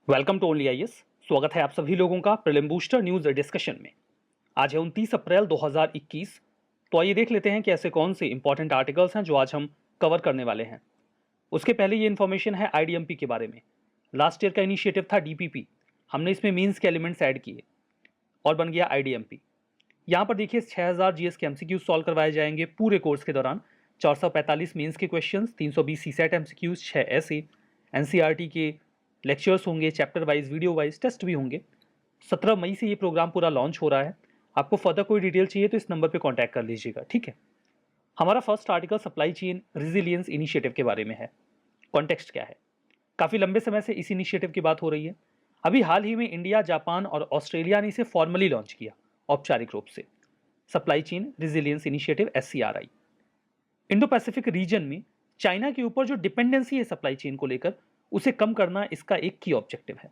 Welcome to only IAS. स्वागत है आप सभी लोगों का प्रीलिम बूस्टर न्यूज डिस्कशन में। आज है 29 अप्रैल 2021। तो आइए देख लेते हैं कि ऐसे कौन से इंपॉर्टेंट आर्टिकल्स हैं जो आज हम कवर करने वाले हैं। उसके पहले ये इन्फॉर्मेशन है आईडीएमपी के बारे में। लास्ट ईयर का इनिशिएटिव था डीपीपी, हमने इसमें मीन्स के एलिमेंट्स ऐड किए और बन गया आईडीएमपी। यहाँ पर देखिए 6000 जीएस के एमसीक्यूज सॉल्व करवाए जाएंगे पूरे कोर्स के दौरान। 445 मीन्स के क्वेश्चन, 320 सीसेट एमसीक्यूज, 6 ऐसे एनसीईआरटी के लेक्चर्स होंगे, chapter wise video wise test भी होंगे। 17 मई से ये प्रोग्राम पूरा लॉन्च हो रहा है। आपको फर्दर कोई डिटेल चाहिए तो इस नंबर पे कांटेक्ट कर लीजिएगा, ठीक है। हमारा first article supply chain resilience initiative के बारे में है। कॉन्टेक्स्ट क्या है? काफ़ी लंबे समय से इस इनिशिएटिव की बात हो रही है। अभी हाल ही में इंडिया, जापान और ऑस्ट्रेलिया ने इसे फॉर्मली लॉन्च किया औपचारिक रूप से। Supply chain resilience initiative SCRI। Indo Pacific region में चाइना के ऊपर जो डिपेंडेंसी है सप्लाई चेन को लेकर, उसे कम करना इसका एक की ऑब्जेक्टिव है।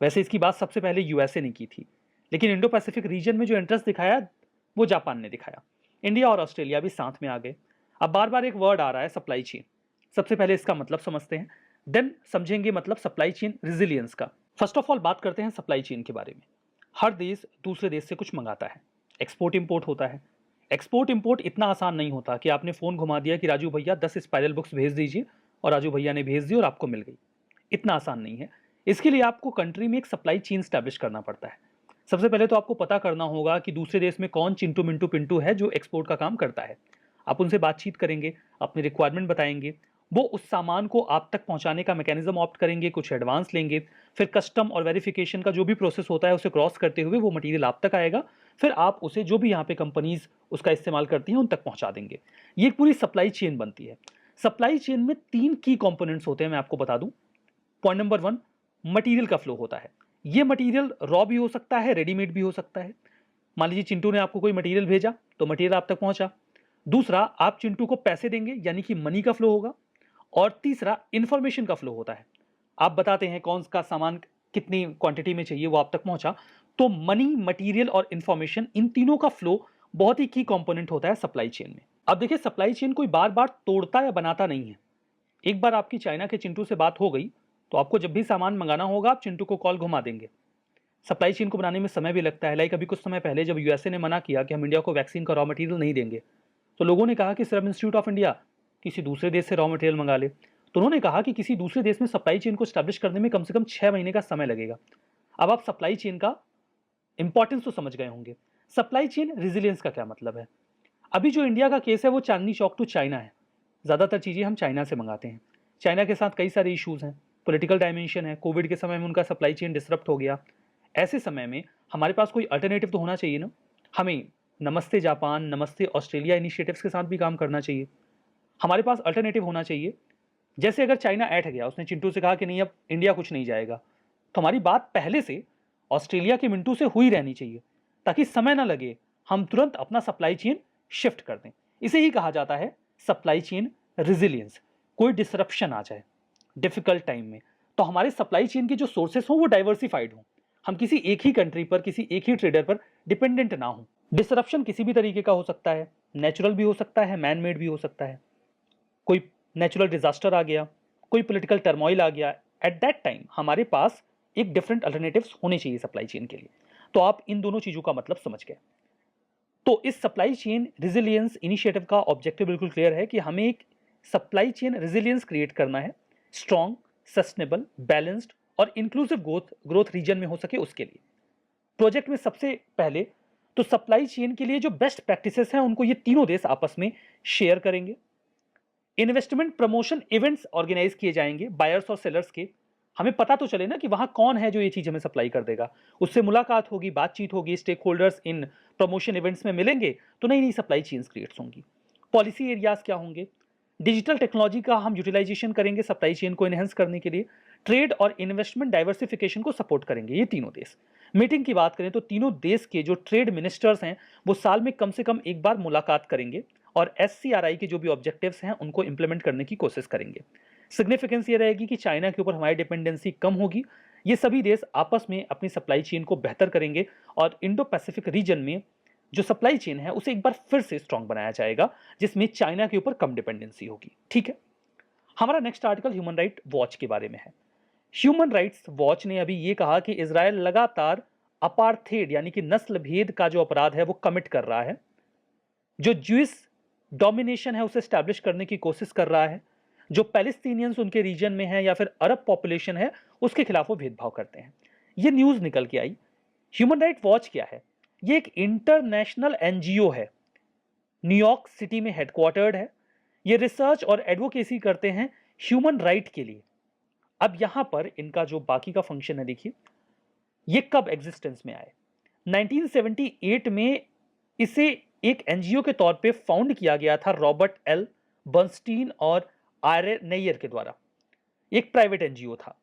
वैसे इसकी बात सबसे पहले यूएसए ने की थी, लेकिन इंडो पैसिफिक रीजन में जो इंटरेस्ट दिखाया वो जापान ने दिखाया। इंडिया और ऑस्ट्रेलिया भी साथ में आ गए। अब बार बार एक वर्ड आ रहा है सप्लाई चेन। सबसे पहले इसका मतलब समझते हैं, देन समझेंगे मतलब सप्लाई चेन रिजिलियंस का। फर्स्ट ऑफ ऑल बात करते हैं सप्लाई चेन के बारे में। हर देश दूसरे देश से कुछ मंगाता है, एक्सपोर्ट इंपोर्ट होता है। एक्सपोर्ट इंपोर्ट इतना आसान नहीं होता कि आपने फोन घुमा दिया कि राजू भैया 10 स्पाइरल बुक्स भेज दीजिए और राजू भैया ने भेज दी और आपको मिल गई। इतना आसान नहीं है। इसके लिए आपको कंट्री में एक सप्लाई चेन स्टैब्लिश करना पड़ता है। सबसे पहले तो आपको पता करना होगा कि दूसरे देश में कौन चिंटू मिंटू पिंटू है जो एक्सपोर्ट का काम करता है। आप उनसे बातचीत करेंगे, अपनी रिक्वायरमेंट बताएंगे, वो उस सामान को आप तक पहुंचाने का मैकेनिज्म ऑप्ट करेंगे, कुछ एडवांस लेंगे, फिर कस्टम और वेरिफिकेशन का जो भी प्रोसेस होता है उसे क्रॉस करते हुए वो मटीरियल आप तक आएगा। फिर आप उसे जो भी यहाँ पे कंपनीज उसका इस्तेमाल करती हैं उन तक पहुंचा देंगे। ये एक पूरी सप्लाई चेन बनती है। सप्लाई चेन में 3 की कंपोनेंट्स होते हैं, मैं आपको बता दूं। पॉइंट नंबर 1, मटेरियल का फ्लो होता है। ये मटेरियल रॉ भी हो सकता है, रेडीमेड भी हो सकता है। मान लीजिए चिंटू ने आपको कोई मटेरियल भेजा तो मटेरियल आप तक पहुंचा। दूसरा, आप चिंटू को पैसे देंगे यानी कि मनी का फ्लो होगा। और तीसरा, इंफॉर्मेशन का फ्लो होता है। आप बताते हैं कौन सा सामान कितनी क्वांटिटी में चाहिए, वो आप तक पहुंचा। तो मनी, मटेरियल और इंफॉर्मेशन, इन तीनों का फ्लो बहुत ही की कंपोनेंट होता है सप्लाई चेन में। अब देखिए, सप्लाई चेन कोई बार बार तोड़ता या बनाता नहीं है। एक बार आपकी चाइना के चिंटू से बात हो गई तो आपको जब भी सामान मंगाना होगा आप चिंटू को कॉल घुमा देंगे। सप्लाई चेन को बनाने में समय भी लगता है। लाइक अभी कुछ समय पहले जब यूएसए ने मना किया कि हम इंडिया को वैक्सीन का रॉ मटेरियल नहीं देंगे, तो लोगों ने कहा कि सीरम इंस्टीट्यूट ऑफ इंडिया किसी दूसरे देश से रॉ मटेरियल मंगा ले। तो उन्होंने कहा कि किसी दूसरे देश में सप्लाई चेन को स्टैब्लिश करने में कम से कम 6 महीने का समय लगेगा। अब आप सप्लाई चेन का इंपॉर्टेंस तो समझ गए होंगे। सप्लाई चेन रिजिलियंस का क्या मतलब है? अभी जो इंडिया का केस है वो चांदनी चौक टू चाइना है। ज़्यादातर चीज़ें हम चाइना से मंगाते हैं। चाइना के साथ कई सारे इश्यूज हैं, पॉलिटिकल डायमेंशन है। कोविड के समय में उनका सप्लाई चेन डिसरप्ट हो गया। ऐसे समय में हमारे पास कोई अल्टरनेटिव तो होना चाहिए ना। हमें नमस्ते जापान, नमस्ते ऑस्ट्रेलिया इनिशिएटिव्स के साथ भी काम करना चाहिए। हमारे पास अल्टरनेटिव होना चाहिए। जैसे अगर चाइना ऐठ गया, उसने चिंटू से कहा कि नहीं अब इंडिया कुछ नहीं जाएगा, तो हमारी बात पहले से ऑस्ट्रेलिया के मिंटू से हुई रहनी चाहिए ताकि समय ना लगे, हम तुरंत अपना सप्लाई चेन शिफ्ट कर दें। इसे ही कहा जाता है सप्लाई चेन रिजिलियंस। कोई डिसरप्शन आ जाए डिफिकल्ट टाइम में तो हमारे सप्लाई चेन के जो सोर्सेस हों वो डाइवर्सिफाइड हों। हम किसी एक ही कंट्री पर, किसी एक ही ट्रेडर पर डिपेंडेंट ना हो। डिसरप्शन किसी भी तरीके का हो सकता है, नेचुरल भी हो सकता है, मैन मेड भी हो सकता है। कोई नेचुरल डिजास्टर आ गया, कोई पॉलिटिकल टर्मोइल आ गया, एट दैट टाइम हमारे पास एक डिफरेंट अल्टरनेटिव्स होने चाहिए सप्लाई चेन के लिए। तो आप इन दोनों चीजों का मतलब समझ गए। तो इस सप्लाई चेन रिजिलियंस इनिशिएटिव का ऑब्जेक्टिव बिल्कुल क्लियर है कि हमें एक सप्लाई चेन रिजिलियंस क्रिएट करना है, स्ट्रॉन्ग, सस्टेनेबल, बैलेंस्ड और इंक्लूसिव ग्रोथ रीजन में हो सके उसके लिए। प्रोजेक्ट में सबसे पहले तो सप्लाई चेन के लिए जो बेस्ट प्रैक्टिसेस हैं उनको ये तीनों देश आपस में शेयर करेंगे। इन्वेस्टमेंट प्रमोशन इवेंट्स ऑर्गेनाइज किए जाएंगे बायर्स और सेलर्स के। हमें पता तो चले ना कि वहां कौन है जो ये चीज हमें सप्लाई कर देगा। उससे मुलाकात होगी, बातचीत होगी, stakeholders in promotion events में मिलेंगे तो नई नई सप्लाई चेन्स क्रिएट होंगी। पॉलिसी एरियाज क्या होंगे? डिजिटल टेक्नोलॉजी का हम यूटिलाइजेशन करेंगे सप्लाई चेन को एनहेंस करने के लिए। ट्रेड और इन्वेस्टमेंट डाइवर्सिफिकेशन को सपोर्ट करेंगे ये तीनों देश। मीटिंग की बात करें तो तीनों देश के जो ट्रेड मिनिस्टर्स हैं वो साल में कम से कम एक बार मुलाकात करेंगे और SCRI के जो भी ऑब्जेक्टिव्स हैं उनको इंप्लीमेंट करने की कोशिश करेंगे। सिग्निफिकेंस ये रहेगी कि चाइना के ऊपर हमारी डिपेंडेंसी कम होगी। ये सभी देश आपस में अपनी सप्लाई चेन को बेहतर करेंगे और इंडो पैसिफिक रीजन में जो सप्लाई चेन है उसे एक बार फिर से स्ट्रांग बनाया जाएगा, जिसमें चाइना के ऊपर कम डिपेंडेंसी होगी। ठीक है। हमारा next article human right watch के बारे में है। ह्यूमन राइट्स वॉच ने अभी ये कहा कि इजराइल लगातार अपार्थेड यानी कि नस्ल भेद का जो अपराध है वो कमिट कर रहा है, जो ज्यूइश डोमिनेशन है उसे स्टैब्लिश करने की कोशिश कर रहा है, जो पैलेस्टीनियंस उनके रीजन में है या फिर अरब पॉपुलेशन है उसके खिलाफ वो भेदभाव करते हैं। ये न्यूज निकल के आई। ह्यूमन राइट वॉच क्या है? ये एक इंटरनेशनल एनजीओ है, न्यूयॉर्क सिटी में हेडक्वार्टर्ड है। ये रिसर्च और एडवोकेसी करते हैं ह्यूमन राइट के लिए। अब यहां पर इनका जो बाकी का फंक्शन है, देखिए ये कब एग्जिस्टेंस में आए। 1978 में इसे एक एनजीओ के तौर पे फाउंड किया गया था रॉबर्ट एल बर्नस्टीन और आर्य नेयर के द्वारा। एक प्राइवेट एनजीओ था।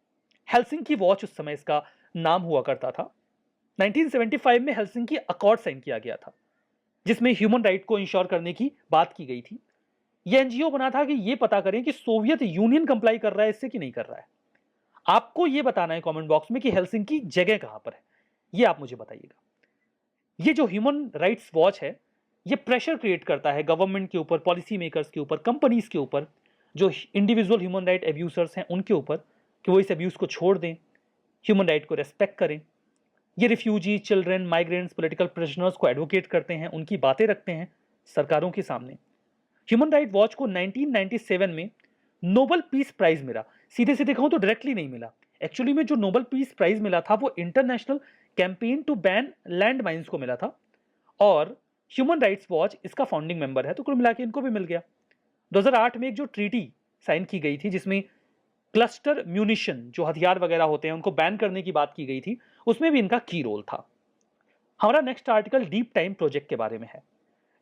हेलसिंकी वॉच उस समय इसका नाम हुआ करता था। 1975 में हेलसिंकी अकॉर्ड साइन किया गया था जिसमें ह्यूमन राइट को इंश्योर करने की बात की गई थी। यह एनजीओ बना था कि यह पता करें कि सोवियत यूनियन कंप्लाई कर रहा है इससे कि नहीं कर रहा है। आपको यह बताना है कमेंट बॉक्स में कि हेलसिंकी जगह कहां पर है, यह आप मुझे बताइएगा। ये जो ह्यूमन राइट्स वॉच है ये प्रेशर क्रिएट करता है गवर्नमेंट के ऊपर, पॉलिसी मेकर्स के ऊपर, कंपनीज के ऊपर, जो इंडिविजुअल ह्यूमन राइट एब्यूसर्स हैं उनके ऊपर, कि वो इस एब्यूज को छोड़ दें, ह्यूमन राइट को रेस्पेक्ट करें। ये refugee, children, migrants, political prisoners को एडवोकेट करते हैं, उनकी बातें रखते हैं सरकारों के सामने। ह्यूमन राइट वॉच को 1997 में नोबेल पीस प्राइज मिला। सीधे सीधे कहूं तो डायरेक्टली नहीं मिला। एक्चुअली में जो नोबेल पीस प्राइज मिला था वो International Campaign to Ban Landmines को मिला था, और ह्यूमन राइट्स वॉच इसका फाउंडिंग मेंबर है, तो कुल मिला के इनको भी मिल गया। 2008 में एक जो ट्रीटी साइन की गई थी जिसमें क्लस्टर म्यूनिशन, जो हथियार वगैरह होते हैं, उनको बैन करने की बात की गई थी, उसमें भी इनका की रोल था। हमारा next article deep time project के बारे में है।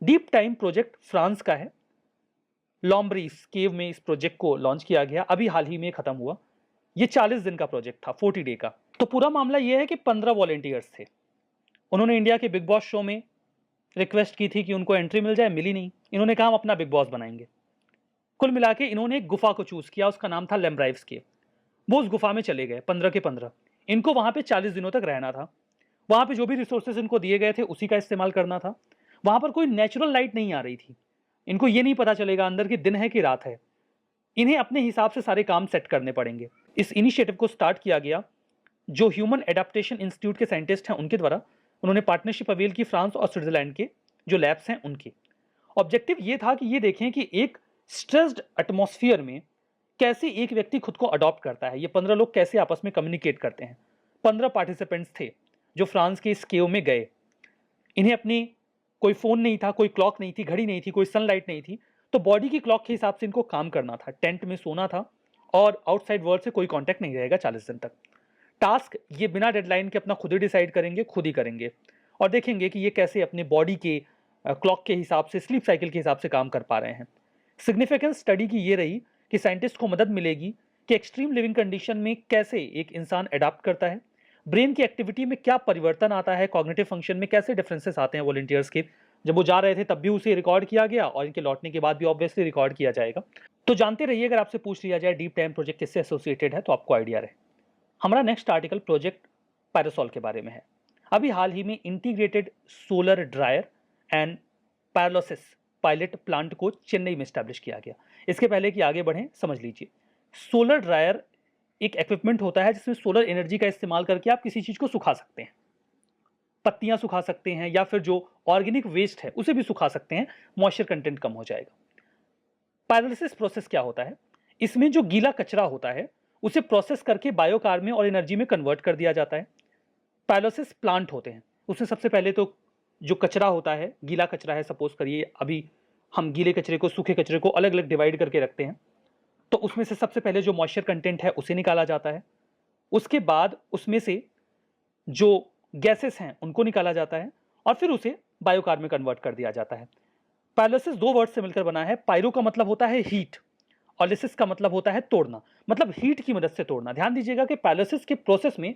डीप टाइम प्रोजेक्ट फ्रांस का है। लॉम्ब्रीस केव में इस प्रोजेक्ट को लॉन्च किया गया, अभी हाल ही में खत्म हुआ। ये 40 दिन का प्रोजेक्ट था, 40 डे का। तो पूरा मामला यह है कि 15 वॉलेंटियर्स थे। उन्होंने इंडिया के बिग बॉस शो में रिक्वेस्ट की थी कि उनको एंट्री मिल जाए, मिली नहीं। इन्होंने कहा हम अपना बिग बॉस बनाएंगे। कुल मिला के इन्होंने एक गुफा को चूज किया, उसका नाम था लेम्ब्राइव्स केव। वो उस गुफा में चले गए 15 के 15। इनको वहां पे 40 दिनों तक रहना था। वहां पे जो भी रिसोर्सेज इनको दिए गए थे उसी का इस्तेमाल करना था। वहां पर कोई नेचुरल लाइट नहीं आ रही थी। इनको ये नहीं पता चलेगा अंदर की दिन है कि रात है। इन्हें अपने हिसाब से सारे काम सेट करने पड़ेंगे। इस इनिशिएटिव को स्टार्ट किया गया जो ह्यूमन एडेप्टेशन इंस्टीट्यूट के साइंटिस्ट हैं उनके द्वारा। उन्होंने पार्टनरशिप अवेल की फ्रांस और स्विट्जरलैंड के जो लैब्स हैं उनके। ऑब्जेक्टिव ये था कि ये देखें कि एक स्ट्रेस्ड एटमॉस्फेयर में कैसे एक व्यक्ति खुद को अडॉप्ट करता है, ये 15 लोग कैसे आपस में कम्युनिकेट करते हैं। 15 पार्टिसिपेंट्स थे जो फ्रांस के इस केव में गए। इन्हें अपनी कोई फोन नहीं था, कोई क्लॉक नहीं थी, घड़ी नहीं थी, कोई सनलाइट नहीं थी, तो बॉडी की क्लॉक के हिसाब से इनको काम करना था। टेंट में सोना था और आउटसाइड वर्ल्ड से कोई कांटेक्ट नहीं रहेगा 40 दिन तक। टास्क ये बिना डेडलाइन के अपना खुद ही डिसाइड करेंगे, खुद ही करेंगे, और देखेंगे कि ये कैसे अपने बॉडी के क्लॉक के हिसाब से, स्लीप साइकिल के हिसाब से काम कर पा रहे हैं। सिग्निफिकेंस स्टडी की ये रही कि साइंटिस्ट को मदद मिलेगी कि एक्सट्रीम लिविंग कंडीशन में कैसे एक इंसान अडॉप्ट करता है, ब्रेन की एक्टिविटी में क्या परिवर्तन आता है, कॉग्निटिव फंक्शन में कैसे डिफरेंसेस आते हैं वॉलंटियर्स के। जब वो जा रहे थे तब भी उसे रिकॉर्ड किया गया और इनके लौटने के बाद भी ऑब्वियसली रिकॉर्ड किया जाएगा। तो जानते रहिए, अगर आपसे पूछ लिया जाए डीप टाइम प्रोजेक्ट किससे एसोसिएटेड है तो आपको आइडिया रहे। हमारा नेक्स्ट आर्टिकल प्रोजेक्ट पैरासोल के बारे में है। अभी हाल ही में integrated solar dryer and paralysis pilot plant को चेन्नई में स्टैब्लिश किया गया। इसके पहले कि आगे बढ़ें समझ लीजिए, सोलर ड्रायर एक इक्विपमेंट होता है जिसमें सोलर एनर्जी का इस्तेमाल करके आप किसी चीज को सुखा सकते हैं। पत्तियां सुखा सकते हैं या फिर जो ऑर्गेनिक वेस्ट है उसे भी सुखा सकते हैं, मॉइस्चर कंटेंट कम हो जाएगा। पैरालिसिस प्रोसेस क्या होता है? इसमें जो गीला कचरा होता है उसे प्रोसेस करके बायोकार में और एनर्जी में कन्वर्ट कर दिया जाता है। पैरालिसिस प्लांट होते हैं, उसमें सबसे पहले तो जो कचरा होता है, गीला कचरा है, सपोज करिए अभी हम गीले कचरे को, सूखे कचरे को अलग अलग डिवाइड करके रखते हैं, तो उसमें से सबसे पहले जो मॉइस्चर कंटेंट है उसे निकाला जाता है। उसके बाद उसमें से जो गैसेस हैं उनको निकाला जाता है और फिर उसे बायोकार में कन्वर्ट कर दिया जाता है। पैरालिसिस दो वर्ड से मिलकर बना है। पायरो का मतलब होता है हीट और लिसिस का मतलब होता है तोड़ना, मतलब हीट की मदद से तोड़ना। ध्यान दीजिएगा कि पैरालिसिस के प्रोसेस में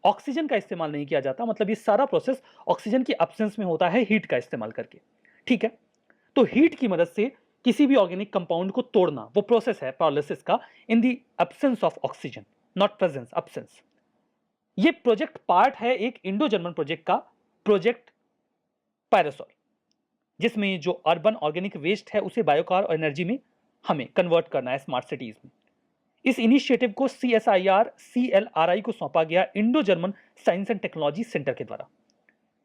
ऑक्सीजन का इस्तेमाल नहीं किया जाता, मतलब ये सारा प्रोसेस ऑक्सीजन की एब्सेंस में होता है हीट का इस्तेमाल करके। ठीक है, तो हीट की मदद से किसी भी ऑर्गेनिक कंपाउंड को तोड़ना वो प्रोसेस है पैरालिसिस का, in the absence of oxygen, not presence, absence. ये प्रोजेक्ट पार्ट है एक इंडो जर्मन प्रोजेक्ट का, प्रोजेक्ट पैरासोल, जिसमें जो अर्बन ऑर्गेनिक वेस्ट है उसे बायोकार और एनर्जी में हमें कन्वर्ट करना है स्मार्ट सिटीज में। इस इनिशिएटिव को CSIR CLRI को सौंपा गया Indo German science and technology centre के द्वारा।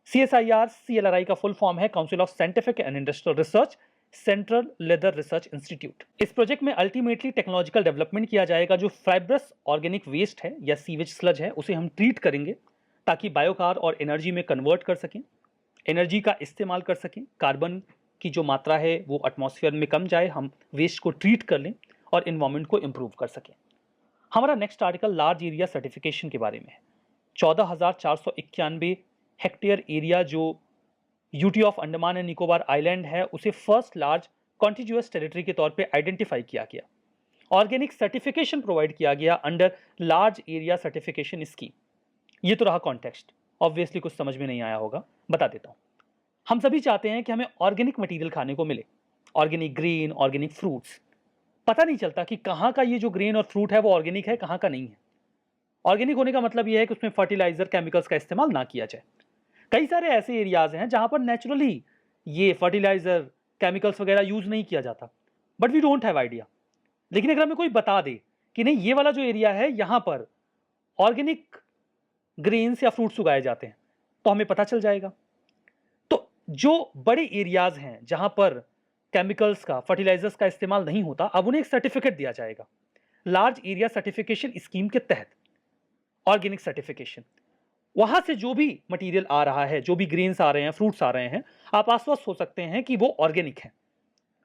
CSIR CLRI का फुल फॉर्म है council of scientific and industrial research central leather research institute. इस प्रोजेक्ट में अल्टीमेटली टेक्नोलॉजिकल डेवलपमेंट किया जाएगा। जो फाइब्रस ऑर्गेनिक वेस्ट है या सीवेज स्लज है उसे हम ट्रीट करेंगे ताकि बायोकार और एनर्जी में कन्वर्ट कर सकें, एनर्जी का इस्तेमाल कर सकें, कार्बन की जो मात्रा है वो एटमॉस्फेयर में कम जाए, हम वेस्ट को ट्रीट कर लें और इन्वायरमेंट को इम्प्रूव कर सकें। हमारा next article large area certification के बारे में है। 14,491 हेक्टेयर एरिया जो UT of Andaman and Nicobar island है उसे फर्स्ट लार्ज कॉन्टिग्यूअस टेरिटरी के तौर पे आइडेंटिफाई किया गया। ऑर्गेनिक सर्टिफिकेशन प्रोवाइड किया गया under large area certification scheme. ये तो रहा कॉन्टेक्स्ट, ऑब्वियसली कुछ समझ में नहीं आया होगा, बता देता हूं। हम सभी चाहते हैं कि हमें ऑर्गेनिक मटेरियल खाने को मिले, ऑर्गेनिक ग्रेन, ऑर्गेनिक फ्रूट्स। पता नहीं चलता कि कहाँ का ये जो ग्रेन और फ्रूट है वो ऑर्गेनिक है, कहाँ का नहीं है। ऑर्गेनिक होने का मतलब ये है कि उसमें फर्टिलाइजर, केमिकल्स का इस्तेमाल ना किया जाए। कई सारे ऐसे एरियाज हैं जहां पर नेचुरली ये फर्टिलाइजर, केमिकल्स वगैरह यूज नहीं किया जाता, but we don't have idea. लेकिन अगर हमें कोई बता दे कि नहीं ये वाला जो एरिया है यहां पर ऑर्गेनिक ग्रेन्स या फ्रूट्स उगाए जाते हैं तो हमें पता चल जाएगा। तो जो बड़े एरियाज हैं जहां पर केमिकल्स का, फर्टिलाइजर्स का इस्तेमाल नहीं होता, अब उन्हें एक सर्टिफिकेट दिया जाएगा लार्ज एरिया सर्टिफिकेशन स्कीम के तहत। ऑर्गेनिक सर्टिफिकेशन, वहां से जो भी मटेरियल आ रहा है, जो भी ग्रेन्स आ रहे हैं, फ्रूट्स आ रहे हैं, आप आश्वस्त हो सकते हैं कि वो ऑर्गेनिक है।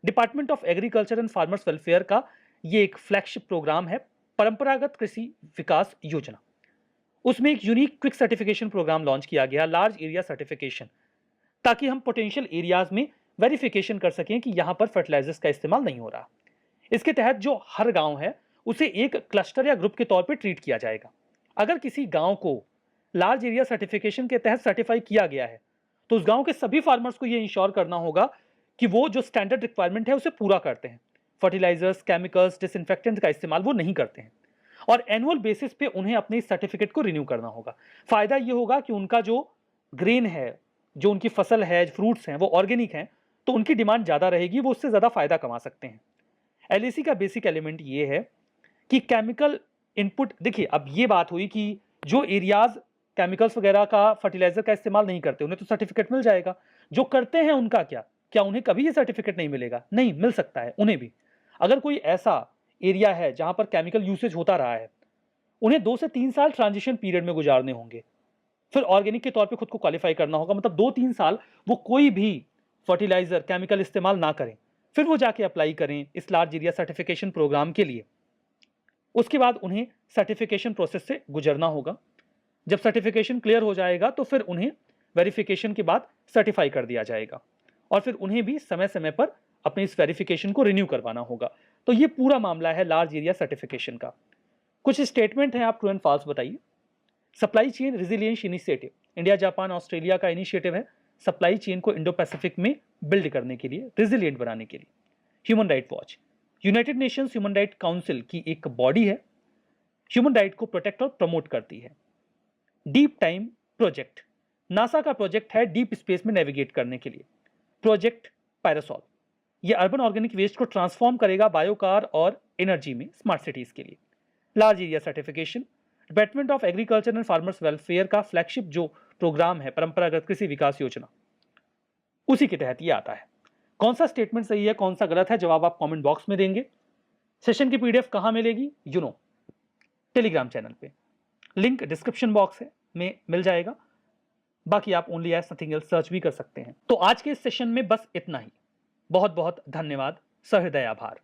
Department of agriculture and farmers welfare का ये एक फ्लैगशिप प्रोग्राम है, परंपरागत कृषि विकास योजना। उसमें एक unique quick certification program launch किया गया, लार्ज एरिया सर्टिफिकेशन, ताकि हम पोटेंशियल एरियाज में वेरिफिकेशन कर सकें कि यहां पर फर्टिलाइजर्स का इस्तेमाल नहीं हो रहा। इसके तहत जो हर गांव है उसे एक क्लस्टर या ग्रुप के तौर पर ट्रीट किया जाएगा। अगर किसी गांव को लार्ज एरिया सर्टिफिकेशन के तहत सर्टिफाई किया गया है तो उस गांव के सभी फार्मर्स को यह इंश्योर करना होगा कि वो जो स्टैंडर्ड रिक्वायरमेंट है उसे पूरा करते हैं। फर्टिलाइजर्स, केमिकल्स, डिसइंफेक्टेंट का इस्तेमाल वो नहीं करते हैं और एनुअल बेसिस पे उन्हें अपने इस सर्टिफिकेट को रिन्यू करना होगा। फायदा ये होगा कि उनका जो ग्रेन है, जो उनकी फसल है, फ्रूट्स हैं, वो ऑर्गेनिक हैं, तो उनकी डिमांड ज़्यादा रहेगी, वो उससे ज़्यादा फायदा कमा सकते हैं। LAC का बेसिक एलिमेंट ये है कि केमिकल इनपुट, देखिए अब ये बात हुई कि जो एरियाज केमिकल्स वगैरह का, फर्टिलाइजर का इस्तेमाल नहीं करते उन्हें तो सर्टिफिकेट मिल जाएगा। जो करते हैं उनका क्या उन्हें कभी ये सर्टिफिकेट नहीं मिलेगा? नहीं, मिल सकता है उन्हें भी। अगर कोई ऐसा एरिया है जहां पर केमिकल यूसेज होता रहा है, उन्हें 2 से 3 साल ट्रांजिशन पीरियड में गुजारने होंगे, फिर ऑर्गेनिक के तौर पे खुद को क्वालिफाई करना होगा। मतलब 2-3 साल वो कोई भी फर्टिलाइजर, केमिकल इस्तेमाल ना करें, फिर वो जाके अप्लाई करें इस लार्ज एरिया सर्टिफिकेशन प्रोग्राम के लिए। उसके बाद उन्हें सर्टिफिकेशन प्रोसेस से गुजरना होगा। जब सर्टिफिकेशन क्लियर हो जाएगा तो फिर उन्हें वेरिफिकेशन के बाद सर्टिफाई कर दिया जाएगा और फिर उन्हें भी समय समय पर अपने इस वेरिफिकेशन को रिन्यू करवाना होगा। तो ये पूरा मामला है लार्ज एरिया सर्टिफिकेशन का। कुछ स्टेटमेंट हैं, आप ट्रू एंड फॉल्स बताइए। Supply chain resilience initiative, India, Japan, Australia का इनिशिएटिव है सप्लाई चेन को इंडो पैसिफिक में बिल्ड करने के लिए, रिजिलियंट बनाने के लिए। Human right watch, United Nations human right council की एक बॉडी है, ह्यूमन राइट को प्रोटेक्ट और प्रमोट करती है। डीप टाइम प्रोजेक्ट, नासा का प्रोजेक्ट है डीप स्पेस में नेविगेट करने के लिए। प्रोजेक्ट पैरासॉल, ये अर्बन ऑर्गेनिक वेस्ट को ट्रांसफॉर्म करेगा बायोकार और एनर्जी में, स्मार्ट सिटीज के लिए। Large area certification, department of agriculture and farmers welfare का फ्लैगशिप जो प्रोग्राम है, परंपरागत कृषि विकास योजना, उसी के तहत ये आता है। कौन सा स्टेटमेंट सही है, कौन सा गलत है, जवाब आप कमेंट बॉक्स में देंगे। सेशन की PDF कहां मिलेगी? टेलीग्राम चैनल पे, लिंक डिस्क्रिप्शन बॉक्स में मिल जाएगा। बाकी आप only as nothing else search भी कर सकते हैं। तो आज के इस सेशन में बस इतना ही। बहुत बहुत धन्यवाद, सहृदय आभार।